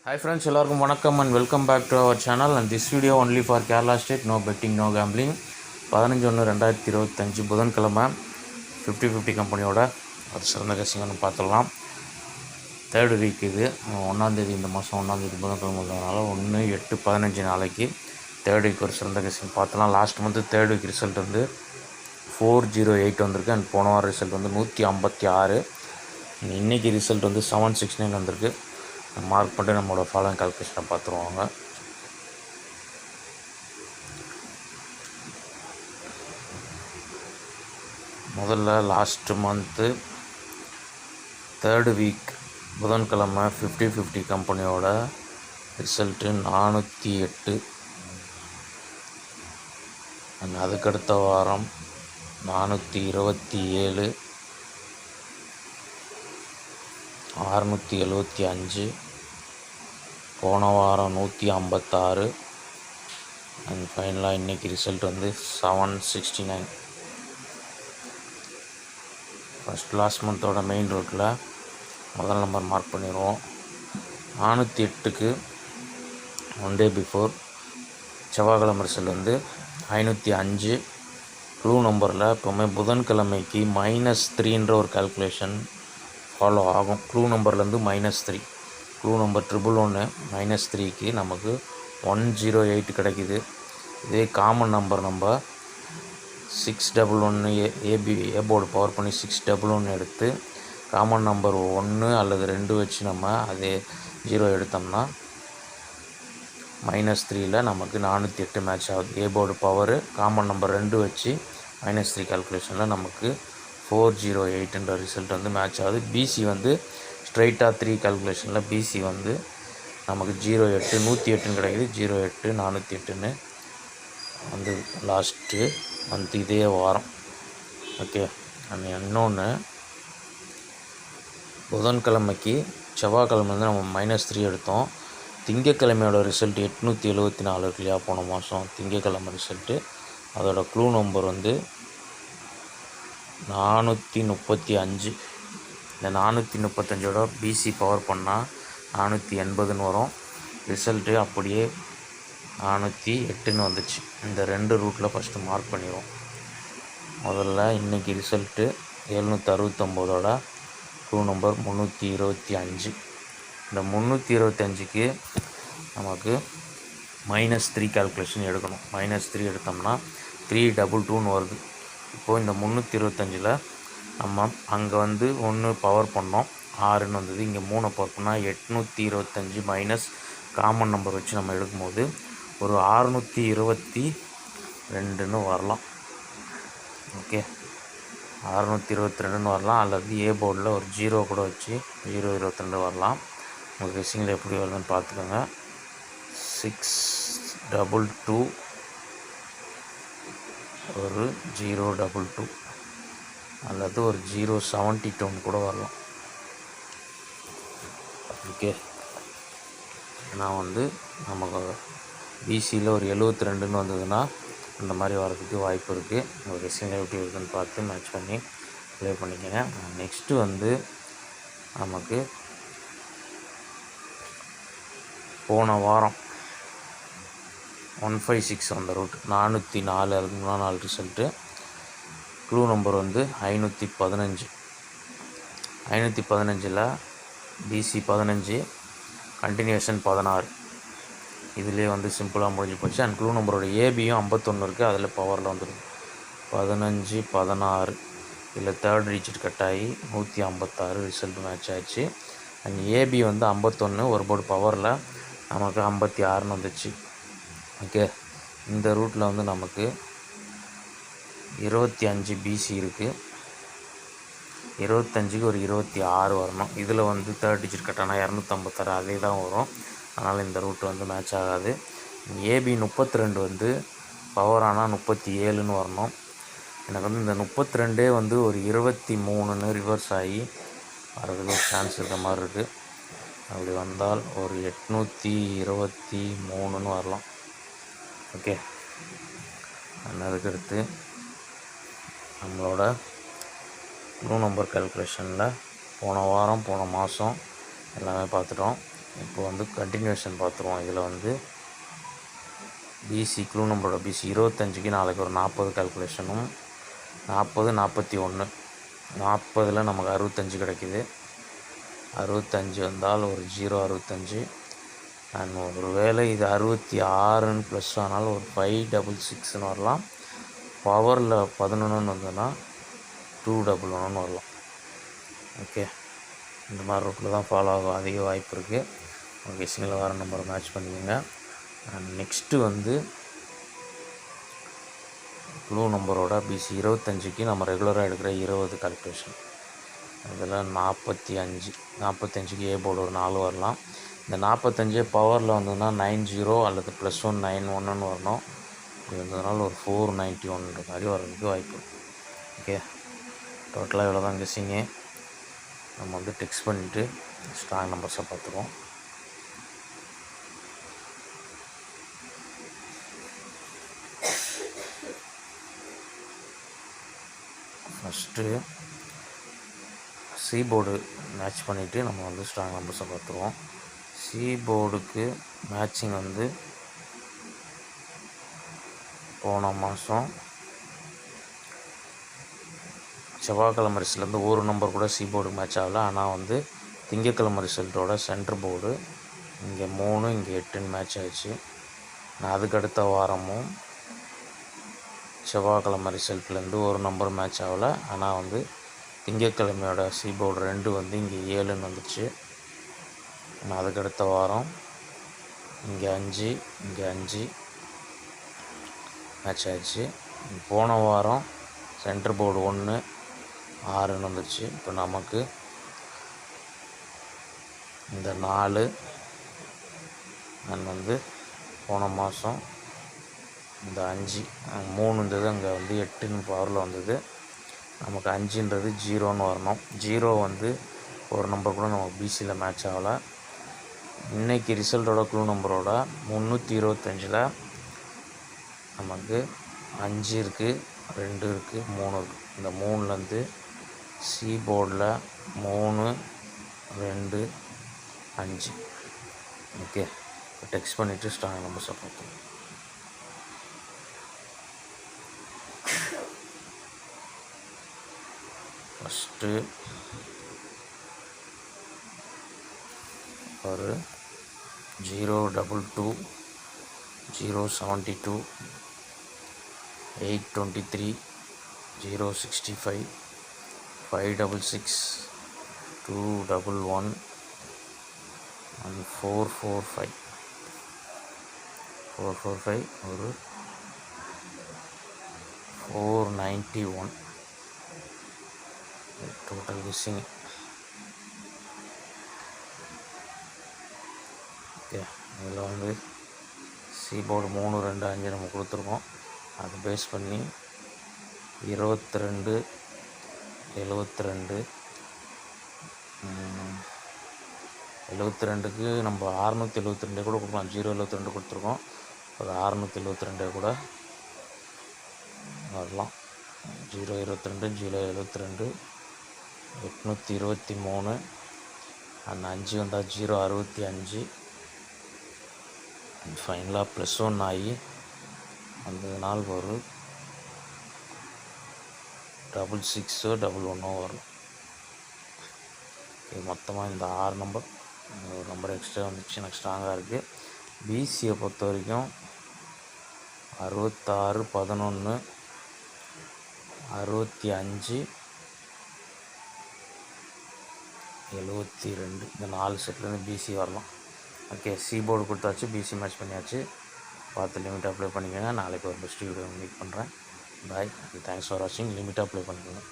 Hi friends, எல்லாருக்கும் வணக்கம் and welcome back to our channel and this video only for Kerala State, no betting, no gambling. 15/1/2025 புதன்கிழமை 50-50 கம்பெனியோட ஒரு சிறந்த கசிங்கன்னு பார்த்துடலாம். தேர்டு வீக் இது 1ஆம் தேதி, இந்த மாதம் 1ஆம் தேதி புதன்கிழமை உள்ளதுனால 1/8/15 நாளைக்கு தேர்ட் வீக் ஒரு சிறந்த கசிங் பார்த்துலாம். Last month third week result வந்து 408 வந்திருக்கு அண்ட் போன வாரம் ரிசல்ட் வந்து 156. இன்றைக்கி ரிசல்ட் வந்து 769 வந்திருக்கு. மார்க் பண்ணிட்டு நம்மளோட ஃபாலோயிங் கால்குலேஷனை பார்த்துருவாங்க. முதல்ல லாஸ்ட் மந்த்து தேர்டு வீக் புதன்கிழமை 50-50 கம்பெனியோட ரிசல்ட்டு 408 அண்ட் அதுக்கடுத்த வாரம் 427, 675, போன வாரம் 156 அண்ட் ஃபைனலாக இன்றைக்கி ரிசல்ட் வந்து 769. ஃபஸ்ட் லாஸ்ட் மந்தோட மெயின் ரூட்டில் முதல் நம்பர் மார்க் பண்ணிடுவோம். 408க்கு 1 டே பிஃபோர் செவ்வாய்க்கிழமை ரிசல்ட் வந்து 505. க்ளூ நம்பரில் எப்போவுமே புதன்கிழமைக்கு -3ன்ற ஒரு கால்குலேஷன் ஃபாலோ ஆகும். க்ளூ நம்பர்லேருந்து -3, க்ளூ நம்பர் 111 -3க்கு நமக்கு 108 கிடைக்குது. இதே காமன் நம்பர் நம்ம 611 ஏ போர்டு பவர் பண்ணி 611 எடுத்து காமன் நம்பர் 1 அல்லது 2 வச்சு நம்ம அதே 0 எடுத்தோம்னா -3ல் நமக்கு 408 மேட்ச் ஆகுது. A board power common number 2 வச்சு -3 கால்குலேஷனில் நமக்கு 408ன்ற ரிசல்ட் வந்து மேட்ச் ஆகுது. பிசி வந்து ஸ்ட்ரைட்டாக 3 கால்குலேஷனில் பிசி வந்து நமக்கு 08 108ன்னு கிடைக்குது. 08 408ன்னு வந்து லாஸ்ட்டு மந்த் இதே வாரம். ஓகே, நம்ம இன்னொன்று புதன்கிழமைக்கு செவ்வாய்க்கிழமை வந்து நம்ம -3 எடுத்தோம். திங்கக்கிழமையோட ரிசல்ட் 874 இருக்கு இல்லையா, போன மாதம் திங்கக்கிழமை ரிசல்ட்டு. அதோட க்ளூ நம்பர் வந்து 435. இந்த 435ஓட பிசி பவர் பண்ணால் 480ன்னு வரும். ரிசல்ட்டு அப்படியே 408ன்னு வந்துச்சு. இந்த 2 ரூட்டில் ஃபஸ்ட்டு மார்க் பண்ணிடுவோம். முதல்ல இன்றைக்கி ரிசல்ட்டு 769ஓட க்ளூ நம்பர் 325. இந்த 325க்கு நமக்கு -3 கால்குலேஷன் எடுக்கணும். -3 எடுத்தோம்னா 322ன்னு வருது. இப்போது இந்த 325ல் நம்ம அங்கே வந்து 1 பவர் பண்ணோம், 6ன்னு வந்தது. இங்கே 3 பவர் பண்ணால் 825 மைனஸ் காமன் நம்பர் வச்சு நம்ம எடுக்கும்போது ஒரு 622ன்னு வரலாம். ஓகே, 622ன்னு வரலாம். அல்லது ஏ போர்டில் ஒரு 0 கூட வச்சு 022 வரலாம். உங்களுக்கு கெஸ்ஸிங்கில் எப்படி வருதுன்னு பார்த்துக்கோங்க. 622 ஒரு 022 அல்லது ஒரு 072 கூட வரலாம். ஓகே, நான் வந்து நமக்கு பிசியில் ஒரு 72ன்னு வந்ததுன்னா அந்த மாதிரி வரதுக்கு வாய்ப்பு இருக்குது. உங்கள் கெஸ்ஸிங்கில் எப்படி இருக்குதுன்னு பார்த்து மேட்ச் பண்ணி ப்ளே பண்ணிக்கோங்க. நெக்ஸ்ட்டு வந்து நமக்கு போன வாரம் 156 அந்த ரூட் 404, அதுக்கு முன்னாள் நாள் ரிசல்ட்டு. க்ளூ நம்பர் வந்து 515. 515ல் பிசி 15, கண்டினியூஷன் 16. இதுலேயே வந்து சிம்பிளாக முடிஞ்சு போச்சு. அண்ட் க்ளூ நம்பரோட ஏபியும் 51 இருக்குது. அதில் பவரில் வந்துடும் 15 16. இதில் தேர்ட் டிஜிட் கட் ஆகி 156 ரிசல்ட் மேட்ச் ஆச்சு. அண்ட் ஏபி வந்து 51, ஒரு போர்டு பவரில் நமக்கு 56ன்னு வந்துச்சு. ஓகே, இந்த ரூட்டில் வந்து நமக்கு 25 பிசி இருக்குது. 25க்கு ஒரு 26 வரணும். இதில் வந்து தேர்ட் டிஜிட் கட்டானா 256 அதே தான் வரும். அதனால் இந்த ரூட் வந்து மேட்ச் ஆகாது. ஏபி 32 வந்து பவர் ஆனால் 37ன்னு வரணும். எனக்கு வந்து இந்த 32 வந்து ஒரு 23ன்னு ரிவர்ஸ் ஆகி வரதுக்கு ஒரு சான்ஸ் இருக்க மாதிரி இருக்குது. அப்படி வந்தால் ஒரு 823ன்னு வரலாம். ஓகே, அதுக்கடுத்து நம்மளோட க்ளூ நம்பர் கால்குலேஷனில் போன வாரம் போன மாதம் எல்லாமே பார்த்துட்டோம். இப்போ வந்து கண்டினியூஷன் பார்த்துருவோம். இதில் வந்து பிசி க்ளூ நம்பரோட பிசி 25க்கு நாளைக்கு ஒரு 40 கால்குலேஷனும் 40 41 40ல் நமக்கு 65 கிடைக்கிது. 65 வந்தால் ஒரு 0 65 அண்ட் ஒரு வேளை இது 66ன்னு ப்ளஸ் ஆனால் ஒரு 566ன்னு வரலாம். பவரில் 11ன்னு வந்ததுன்னா 211ன்னு வரலாம். ஓகே, இந்த மாதிரி ரூட்டில் தான் ஃபாலோ ஆகும், அதிக வாய்ப்பு இருக்குது. ஓகே, சிங்கில் வர நம்பரை மேட்ச் பண்ணிக்கோங்க. அண்ட் நெக்ஸ்ட்டு வந்து க்ளூ நம்பரோட பிசி 25க்கு நம்ம ரெகுலராக எடுக்கிற 20 கால்குலேஷன். அதில் 45க்கு ஏ போர்டு ஒரு 4 வரலாம். இந்த 45 பவரில் வந்ததுன்னா 90 அல்லது +1 91ன்னு வரணும். இப்படி வந்ததுனால ஒரு 491 மாதிரி வர்றதுக்கு வாய்ப்பு. ஓகே, டோட்டலாக இவ்வளோ தான் கெஸ்ஸிங்கு. நம்ம வந்து டெக்ஸ்ட் பண்ணிவிட்டு ஸ்ட்ராங் நம்பர்ஸை பார்த்துருவோம். ஃபஸ்ட்டு சி போர்டு மேட்ச் பண்ணிவிட்டு நம்ம வந்து ஸ்ட்ராங் நம்பர்ஸை பார்த்துருவோம். சி போர்டுக்கு மேட்சிங் வந்து போன மாதம் செவ்வாய்க்கிழமை ரிசல்ட்லேருந்து ஒரு நம்பர் கூட சி போர்டு மேட்ச் ஆகலை. ஆனால் வந்து திங்கட்கிழமை ரிசல்ட்டோட சென்ட்ரு போர்டு இங்கே 3 இங்கே 8ன்னு மேட்ச் ஆகிடுச்சு. நான் அதுக்கு அடுத்த வாரமும் செவ்வாய்க்கிழமை ரிசல்ட்லேருந்து ஒரு நம்பர் மேட்ச் ஆகலை. ஆனால் வந்து திங்கட்கிழமையோட சி போர்டு 2 வந்து இங்கே 7ன்னு வந்துச்சு. நான் அதுக்கு அடுத்த வாரம் இங்கே 5 இங்கே 5 மேட்ச் ஆகிடுச்சு. போன வாரம் சென்ட்ரு போர்டு 1 6ன்னு வந்துச்சு. இப்போ நமக்கு இந்த 4 நான் வந்து போன மாதம் இந்த 5 3 இருந்தது, அங்கே வந்து 8ன்னு பவரில் வந்தது. நமக்கு 5ன்றது 0ன்னு வரணும். 0 வந்து ஒரு நம்பர் கூட நமக்கு பிசியில் மேட்ச் ஆகலை. இன்றைக்கி ரிசல்ட்டோட க்ளூ நம்பரோட 325ல் நமக்கு 5 இருக்குது, 2 இருக்குது, 3 இருக்குது. இந்த 3லேருந்து சி போர்டில் 3 2 5. ஓகே, டெக்ஸ்ட் பண்ணிவிட்டு ஸ்ட்ராங் நம்பர்ஸை பார்த்தோம். ஃபஸ்ட்டு ஒரு 022 072 823 065 566 211 and 445 ஒரு 491 டோட்டல் கெஸ்ஸிங். ஓகே, இதில் வந்து சி போர்டு 3 2 5 நம்ம கொடுத்துருக்கோம். அதை பேஸ் பண்ணி 22 72 72க்கு நம்ம 672 கூட கொடுக்கலாம். 072 கொடுத்துருக்கோம். ஒரு 672 கூட வரலாம். 022 072 823 அந்த 5 வந்தால் 065 ஃபைனலாக +1 ஆகி அந்த நாள் ஒரு 66 11 வரும். இது மொத்தமாக இந்த 6 நம்பர் ஒரு நம்பர் எக்ஸ்ட்ரா வந்துச்சு, எனக்கு ஸ்ட்ராங்காக இருக்குது. பிசியை பொறுத்த வரைக்கும் 66 11 65 72 இந்த 4 செட்லேருந்து பிசி வரலாம். ஓகே, சி போர்டு கொடுத்தாச்சு, பிசி மேட்ச் பண்ணியாச்சு. பார்த்து லிமிட் அப்ளை பண்ணிக்கோங்க. நாளைக்கு ஒரு பெஸ்ட் வீடியோ மீட் பண்ணுறேன். பாய். தேங்க்ஸ் ஃபார் வாட்சிங். லிமிட் அப்ளை பண்ணிக்கோங்க.